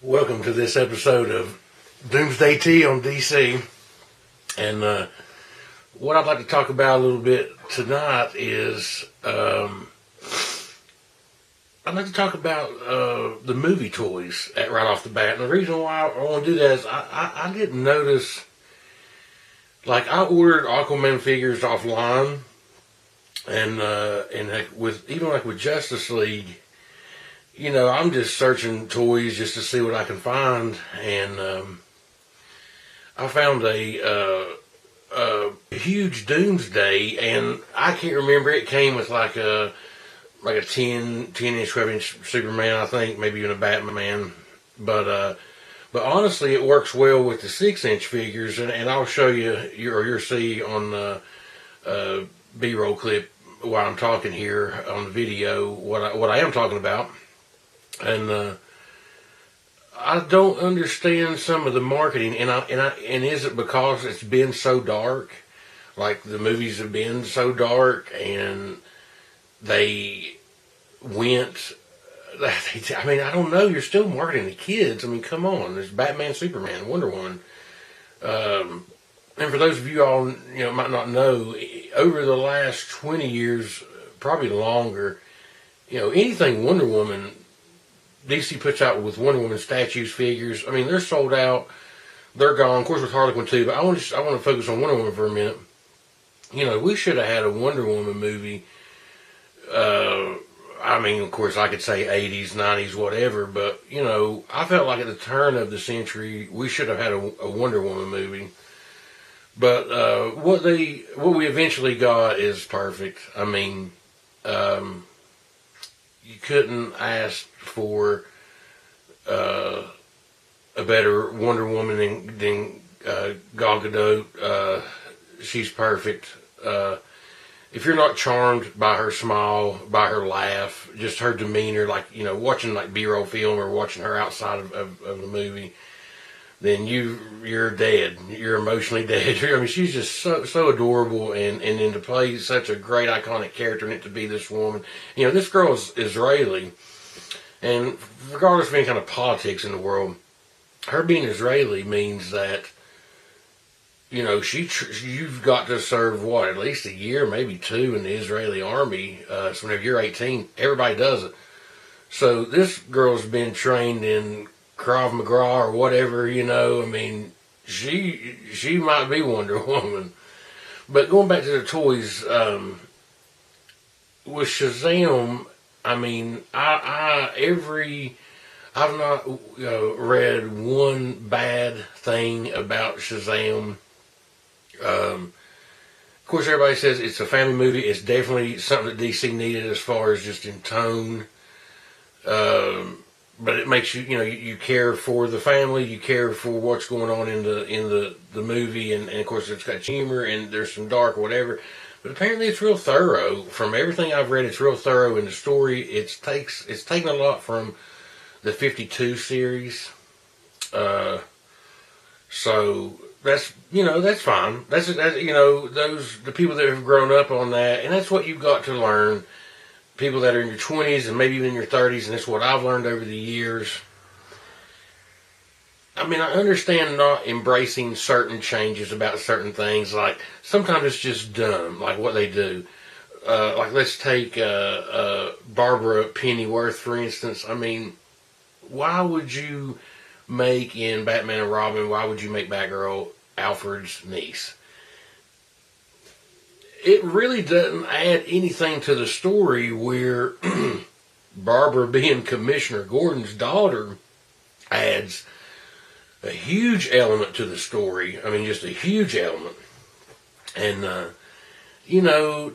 Welcome to this episode of Doomsday T on DC. And what I'd like to talk about a little bit tonight is I'd like to talk about the movie toys right off the bat. And the reason why I want to do that is I didn't notice, like, I ordered Aquaman figures offline, and with Justice League, you know, I'm just searching toys just to see what I can find, and I found a huge Doomsday, and I can't remember. It came with like a 10-inch, 12-inch Superman, I think, maybe even a Batman. But honestly, it works well with the 6-inch figures, and I'll show you'll see on the B-roll clip while I'm talking here on the video what I am talking about. And I don't understand some of the marketing, and is it because it's been so dark? Like, the movies have been so dark, and they went. I mean, I don't know. You're still marketing to kids. I mean, come on. There's Batman, Superman, Wonder Woman. And for those of you all, might not know, over the last 20 years, probably longer, anything Wonder Woman, DC puts out with Wonder Woman statues, figures. I mean, they're sold out. They're gone. Of course, with Harley Quinn too. But I want to focus on Wonder Woman for a minute. We should have had a Wonder Woman movie. I mean, of course, I could say 80s, 90s, whatever. But I felt like at the turn of the century, we should have had a Wonder Woman movie. But what we eventually got is perfect. I mean, you couldn't ask for a better Wonder Woman than Gal Gadot. She's perfect. If you're not charmed by her smile, by her laugh, just her demeanor, like, watching like B-roll film or watching her outside of the movie, then you're dead. You're emotionally dead. I mean, she's just so adorable, and then to play such a great iconic character and it to be this woman. This girl is Israeli, and regardless of any kind of politics in the world, her being Israeli means that you've got to serve at least a year, maybe 2 in the Israeli army. So whenever you're 18, everybody does it. So this girl's been trained in Krav Maga or whatever, I mean, she might be Wonder Woman. But going back to the toys, with Shazam, I mean, I've not read one bad thing about Shazam. Of course, everybody says it's a family movie. It's definitely something that DC needed as far as just in tone. But it makes you care for the family, you care for what's going on in the movie, and of course it's got humor and there's some dark or whatever. But apparently it's real thorough. From everything I've read, it's real thorough in the story. It's taken a lot from the 52 series. So that's that's fine. That's the people that have grown up on that, and that's what you've got to learn. People that are in your 20s and maybe even in your 30s, and that's what I've learned over the years. I mean, I understand not embracing certain changes about certain things. Like, sometimes it's just dumb, like what they do. Like, let's take Barbara Pennyworth, for instance. I mean, why would you make in Batman and Robin, why would you make Batgirl Alfred's niece? It really doesn't add anything to the story, where Barbara being Commissioner Gordon's daughter adds a huge element to the story. I mean, just a huge element. And,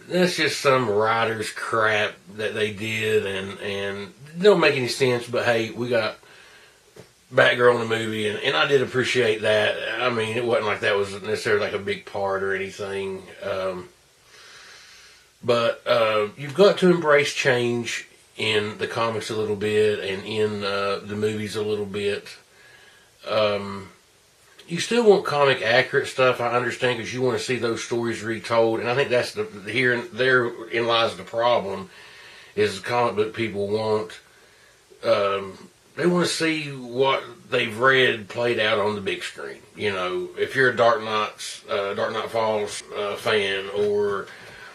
that's just some writer's crap that they did, and it don't make any sense, but hey, we got Batgirl in the movie, and I did appreciate that. I mean, it wasn't like that was necessarily like a big part or anything. But you've got to embrace change in the comics a little bit, and in the movies a little bit. You still want comic accurate stuff, I understand, because you want to see those stories retold, and I think that's therein lies the problem, is comic book people want want to see what they've read played out on the big screen. You know, if you're a Dark Knight Falls fan, or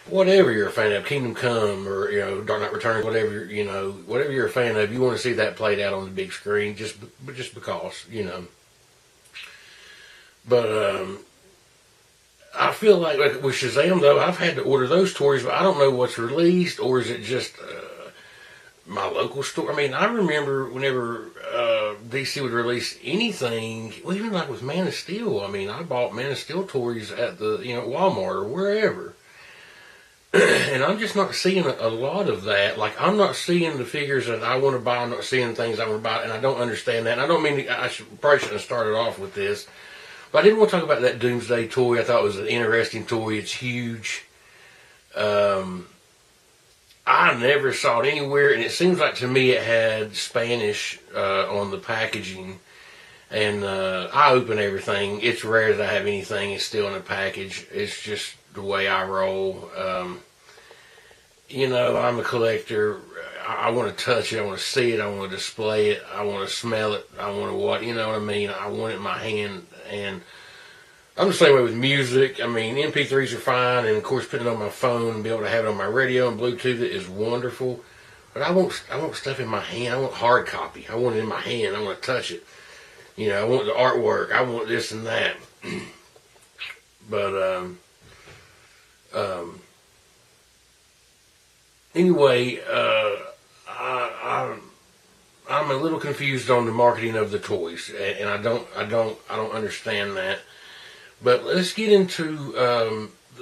whatever you're a fan of, Kingdom Come, or Dark Knight Returns, whatever you're a fan of, you want to see that played out on the big screen, just because, But I feel like with Shazam though, I've had to order those toys, but I don't know what's released, or is it just my local store? I mean, I remember whenever DC would release anything, well, even like with Man of Steel. I mean, I bought Man of Steel toys at the Walmart or wherever. And I'm just not seeing a lot of that. Like, I'm not seeing the figures that I want to buy. I'm not seeing things I want to buy, and I don't understand that. And I don't mean probably shouldn't have started off with this, but I didn't want to talk about that Doomsday toy. I thought it was an interesting toy. It's huge. I never saw it anywhere, and it seems like to me it had Spanish on the packaging. And I open everything. It's rare that I have anything. It's still in a package. It's just the way I roll. I'm a collector. I want to touch it. I want to see it. I want to display it. I want to smell it. I want to you know what I mean? I want it in my hand. And I'm the same way with music. I mean, MP3s are fine. And, of course, putting it on my phone and be able to have it on my radio and Bluetooth it is wonderful. But I want stuff in my hand. I want hard copy. I want it in my hand. I want to touch it. I want the artwork. I want this and that. But, anyway, I'm a little confused on the marketing of the toys, and I don't understand that. But let's get into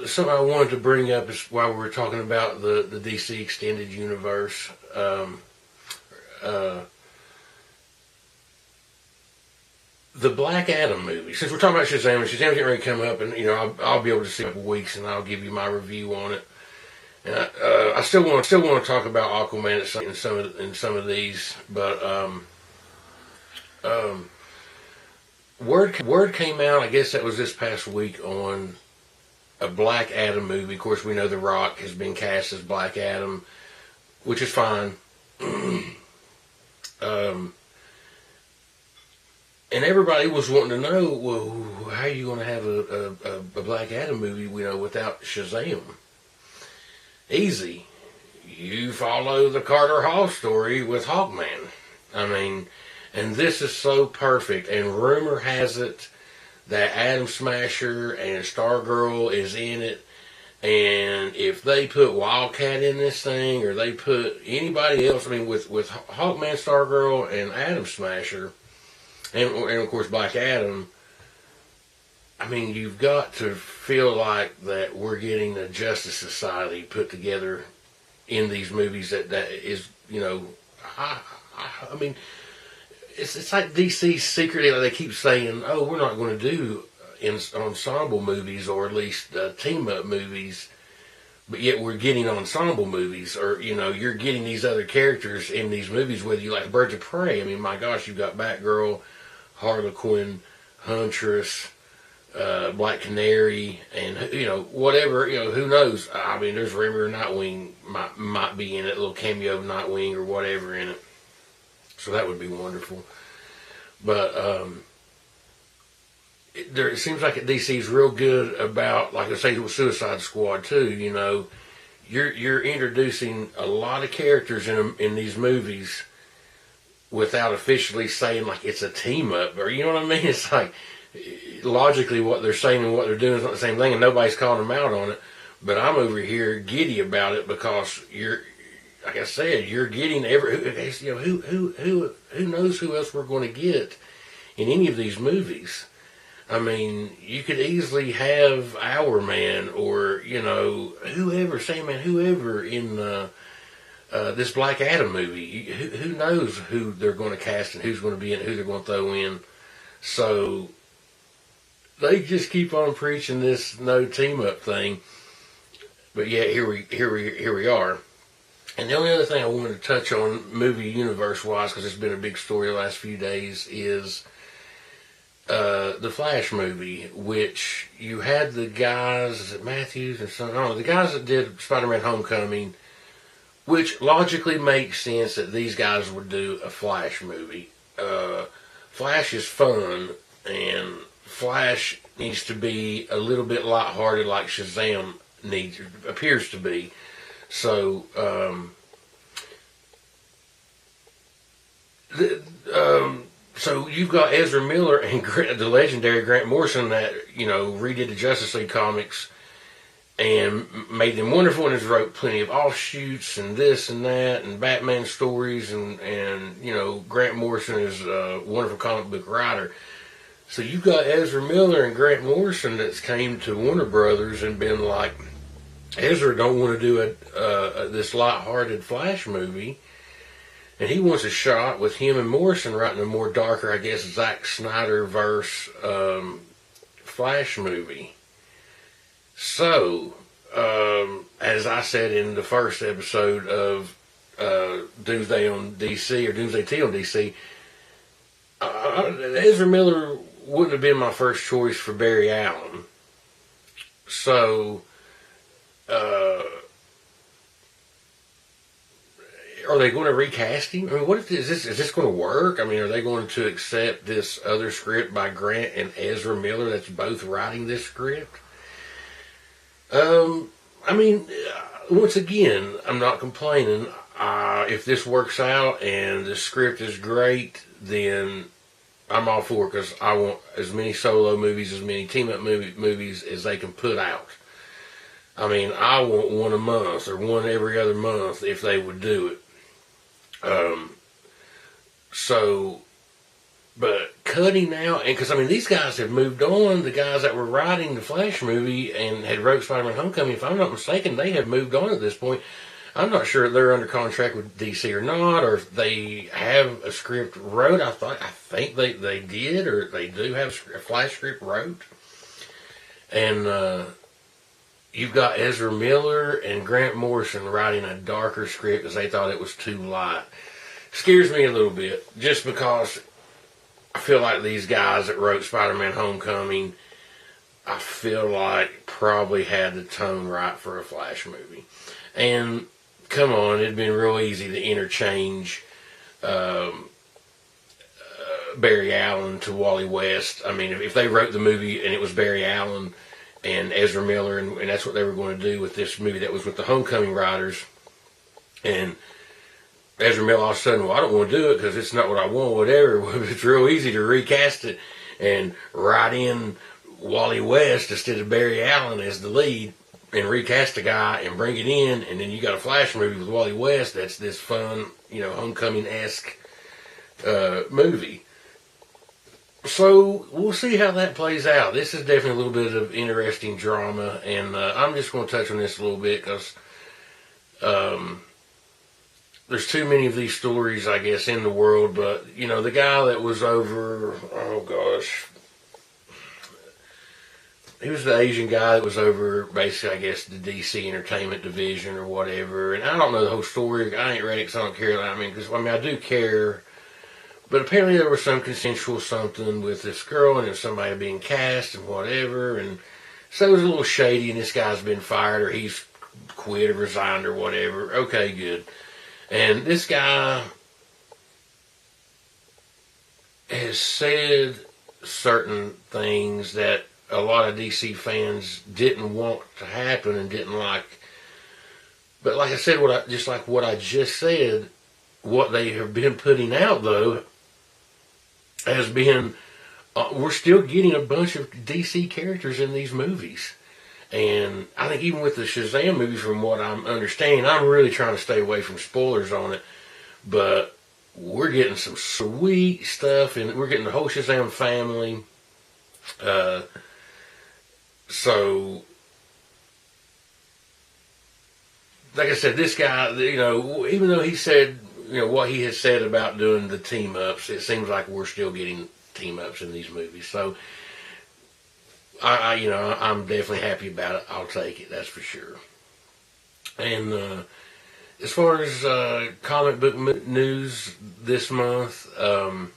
something I wanted to bring up is while we were talking about the DC Extended Universe. The Black Adam movie. Since we're talking about Shazam, and Shazam's getting ready to come up, and I'll be able to see it in a couple weeks, and I'll give you my review on it. And I still want to talk about Aquaman in some of these, but word came out. I guess that was this past week on a Black Adam movie. Of course, we know The Rock has been cast as Black Adam, which is fine. And everybody was wanting to know, well, how are you going to have a Black Adam movie, without Shazam? Easy. You follow the Carter Hall story with Hawkman. I mean, and this is so perfect. And rumor has it that Atom Smasher and Stargirl is in it. And if they put Wildcat in this thing, or they put anybody else, I mean, with Hawkman, Stargirl, and Atom Smasher, and of course Black Adam, I mean, you've got to feel like that we're getting a Justice Society put together in these movies that is, I mean, it's like DC secretly, like they keep saying, oh, we're not going to do ensemble movies, or at least team-up movies, but yet we're getting ensemble movies, or, you're getting these other characters in these movies, whether you like Birds of Prey. I mean, my gosh, you've got Batgirl, Harlequin, Huntress, Black Canary, and whatever, who knows? I mean, there's rumor Nightwing might be in it, a little cameo of Nightwing or whatever in it, so that would be wonderful. But it seems like DC's real good about, like I say, with Suicide Squad too. You're introducing a lot of characters in these movies without officially saying like it's a team up, or you know what I mean? It's like logically what they're saying and what they're doing is not the same thing, and nobody's calling them out on it. But I'm over here giddy about it because like I said, you're getting who knows who else we're going to get in any of these movies. I mean, you could easily have Our Man, or whoever, Sandman, whoever in this Black Adam movie. Who knows who they're going to cast and who's going to be in, who they're going to throw in. So they just keep on preaching this no team up thing. But yeah, here we are. And the only other thing I wanted to touch on movie universe wise, because it's been a big story the last few days, is the Flash movie, which you had the guys, is it Matthews and some, I don't know, the guys that did Spider-Man Homecoming which logically makes sense that these guys would do a Flash movie. Flash is fun, and Flash needs to be a little bit lighthearted, like Shazam appears to be. So, so you've got Ezra Miller and the legendary Grant Morrison that redid the Justice League comics and made them wonderful, and has wrote plenty of offshoots and this and that and Batman stories, and Grant Morrison is a wonderful comic book writer. So you've got Ezra Miller and Grant Morrison that's came to Warner Brothers and been like, Ezra don't want to do this light-hearted Flash movie, and he wants a shot with him and Morrison writing a more darker, I guess, Zack Snyder verse Flash movie. So, as I said in the first episode of Doomsday on DC, or Doomsday T on DC, Ezra Miller wouldn't have been my first choice for Barry Allen. So, are they going to recast him? I mean, what if is this going to work? I mean, are they going to accept this other script by Grant and Ezra Miller that's both writing this script? I mean, once again, I'm not complaining. If this works out and the script is great, then I'm all for it, because I want as many solo movies, as many team-up movies as they can put out. I mean, I want one a month, or one every other month, if they would do it. But cutting out, and because I mean, these guys have moved on. The guys that were writing the Flash movie and had wrote Spider-Man Homecoming, if I'm not mistaken, they have moved on at this point. I'm not sure if they're under contract with DC or not, or if they have a script wrote. I think they did, or they do have a Flash script wrote. And you've got Ezra Miller and Grant Morrison writing a darker script because they thought it was too light. Scares me a little bit, just because I feel like these guys that wrote Spider-Man Homecoming, I feel like probably had the tone right for a Flash movie. And come on, it'd been real easy to interchange Barry Allen to Wally West. I mean, if they wrote the movie and it was Barry Allen and Ezra Miller, and that's what they were going to do with this movie that was with the Homecoming writers, and Ezra Miller all of a sudden, well, I don't want to do it because it's not what I want, whatever. It's real easy to recast it and write in Wally West instead of Barry Allen as the lead, and recast the guy and bring it in, and then you got a Flash movie with Wally West that's this fun, Homecoming-esque movie. So we'll see how that plays out. This is definitely a little bit of interesting drama, and I'm just going to touch on this a little bit because there's too many of these stories, I guess, in the world. But the guy that was over, oh gosh, he was the Asian guy that was over, basically, I guess, the DC Entertainment division or whatever. And I don't know the whole story. I ain't read it because I don't care. I do care. But apparently there was some consensual something with this girl and somebody being cast and whatever. And so it was a little shady, and this guy's been fired, or he's quit or resigned or whatever. Okay, good. And this guy has said certain things that a lot of DC fans didn't want to happen and didn't like. But like I said, what I just said, what they have been putting out, though, has been, we're still getting a bunch of DC characters in these movies. And I think even with the Shazam movie, from what I'm understanding, I'm really trying to stay away from spoilers on it, but we're getting some sweet stuff, and we're getting the whole Shazam family. So, like I said, this guy, even though he said, what he has said about doing the team-ups, it seems like we're still getting team-ups in these movies. So, I'm definitely happy about it. I'll take it, that's for sure. And as far as comic book news this month, I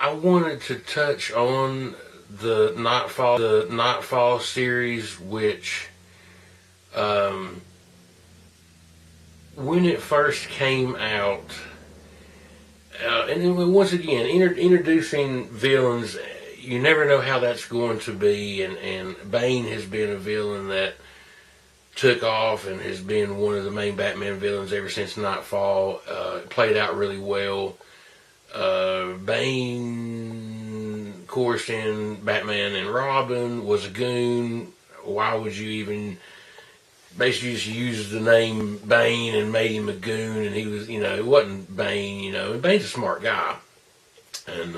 wanted to touch on the Nightfall series, which when it first came out, and then once again, introducing villains, you never know how that's going to be, and Bane has been a villain that took off and has been one of the main Batman villains ever since Nightfall. Played out really well. Bane, of course, in Batman and Robin, was a goon. Why would you even basically just use the name Bane and made him a goon? And he was, it wasn't Bane, and Bane's a smart guy. And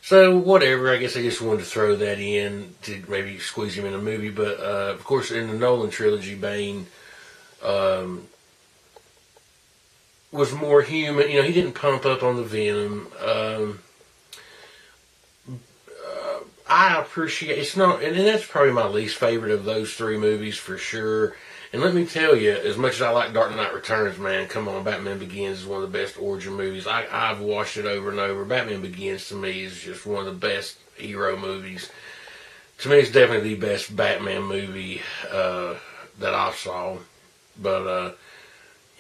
so, whatever, I guess I just wanted to throw that in to maybe squeeze him in a movie. But, of course, in the Nolan trilogy, Bane was more human. He didn't pump up on the venom. I appreciate it's not, and that's probably my least favorite of those three movies for sure. And let me tell you, as much as I like Dark Knight Returns, man, come on, Batman Begins is one of the best origin movies. I've watched it over and over. Batman Begins to me is just one of the best hero movies. To me, it's definitely the best Batman movie that I saw. But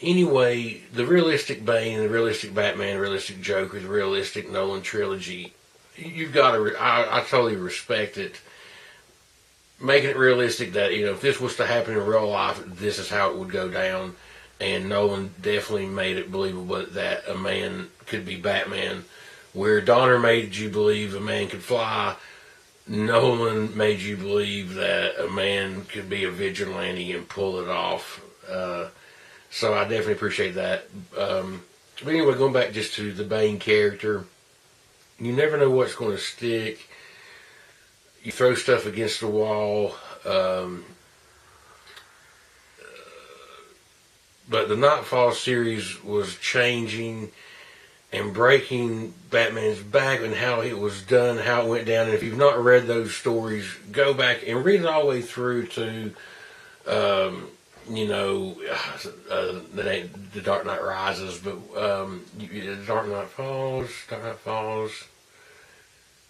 anyway, the realistic Bane, the realistic Batman, the realistic Joker, the realistic Nolan trilogy, you've got to, I totally respect it. Making it realistic that, if this was to happen in real life, this is how it would go down. And Nolan definitely made it believable that a man could be Batman. Where Donner made you believe a man could fly, Nolan made you believe that a man could be a vigilante and pull it off. So I definitely appreciate that. But anyway, going back just to the Bane character, you never know what's going to stick. You throw stuff against the wall. But the Nightfall series was changing and breaking Batman's back and how it was done, how it went down. And if you've not read those stories, go back and read it all the way through to, The Dark Knight Rises, but Dark Knight Falls.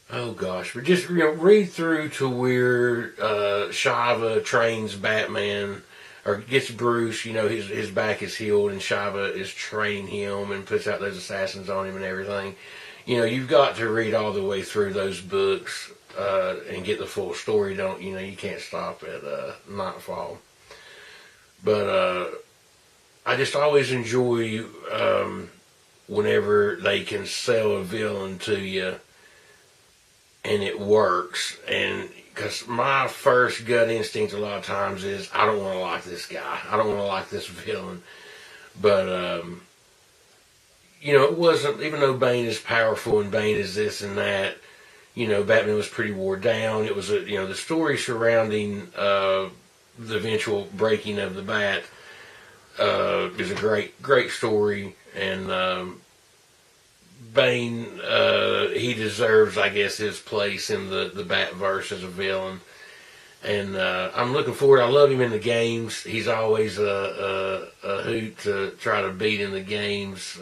Oh gosh, but just read through to where Shiva trains Batman, or gets Bruce. His back is healed, and Shiva is training him and puts out those assassins on him and everything. You've got to read all the way through those books and get the full story. You can't stop at Nightfall. But I just always enjoy whenever they can sell a villain to you and it works. And because my first gut instinct a lot of times is, I don't want to like this guy. I don't want to like this villain. But, it wasn't, even though Bane is powerful and Bane is this and that, Batman was pretty wore down. It was, the story surrounding the eventual breaking of the bat is a great story, and Bane, he deserves, I guess, his place in the Batverse as a villain, and I'm looking forward. I love him in the games. He's always a hoot to try to beat in the games.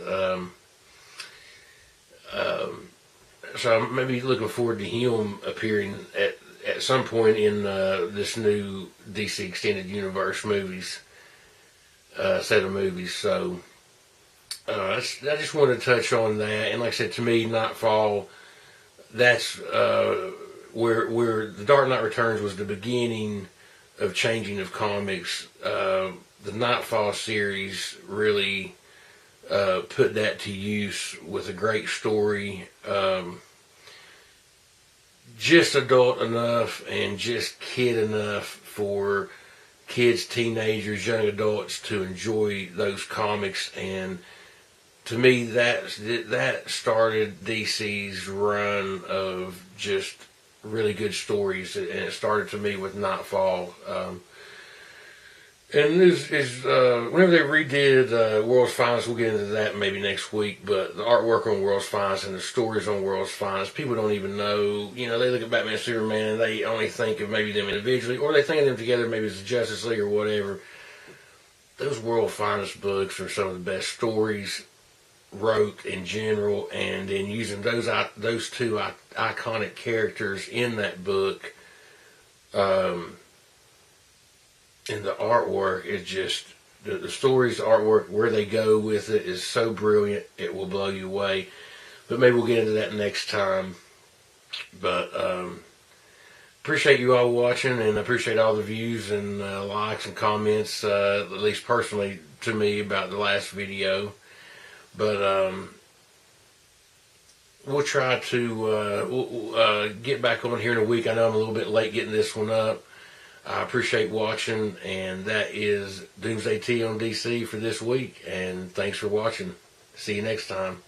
So I'm maybe looking forward to him appearing at some point in this new DC Extended Universe movies, set of movies. So I just wanted to touch on that. And like I said, to me, Nightfall, that's where The Dark Knight Returns was the beginning of changing of comics. The Nightfall series really put that to use with a great story. Just adult enough and just kid enough for kids, teenagers, young adults to enjoy those comics. And to me, that started DC's run of just really good stories, and it started to me with Nightfall. And this is whenever they redid World's Finest, we'll get into that maybe next week. But the artwork on World's Finest and the stories on World's Finest, people don't even know. They look at Batman, Superman, and they only think of maybe them individually, or they think of them together, maybe as the Justice League or whatever. Those World's Finest books are some of the best stories wrote in general, and then using those two iconic characters in that book. And the artwork is just the stories, the artwork, where they go with it is so brilliant, it will blow you away. But maybe we'll get into that next time. But appreciate you all watching, and I appreciate all the views and likes and comments, at least personally to me, about the last video. But we'll try to get back on here in a week. I know I'm a little bit late getting this one up. I appreciate watching, and that is Doomsday T on DC for this week. And thanks for watching. See you next time.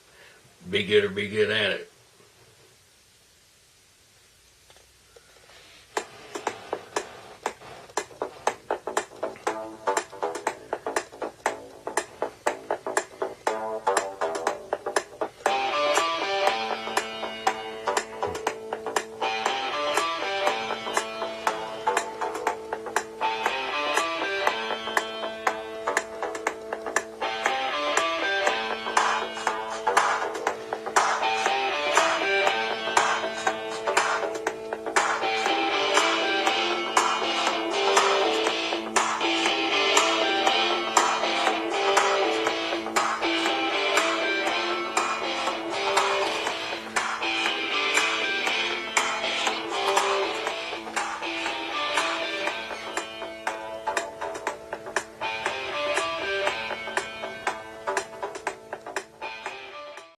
Be good or be good at it.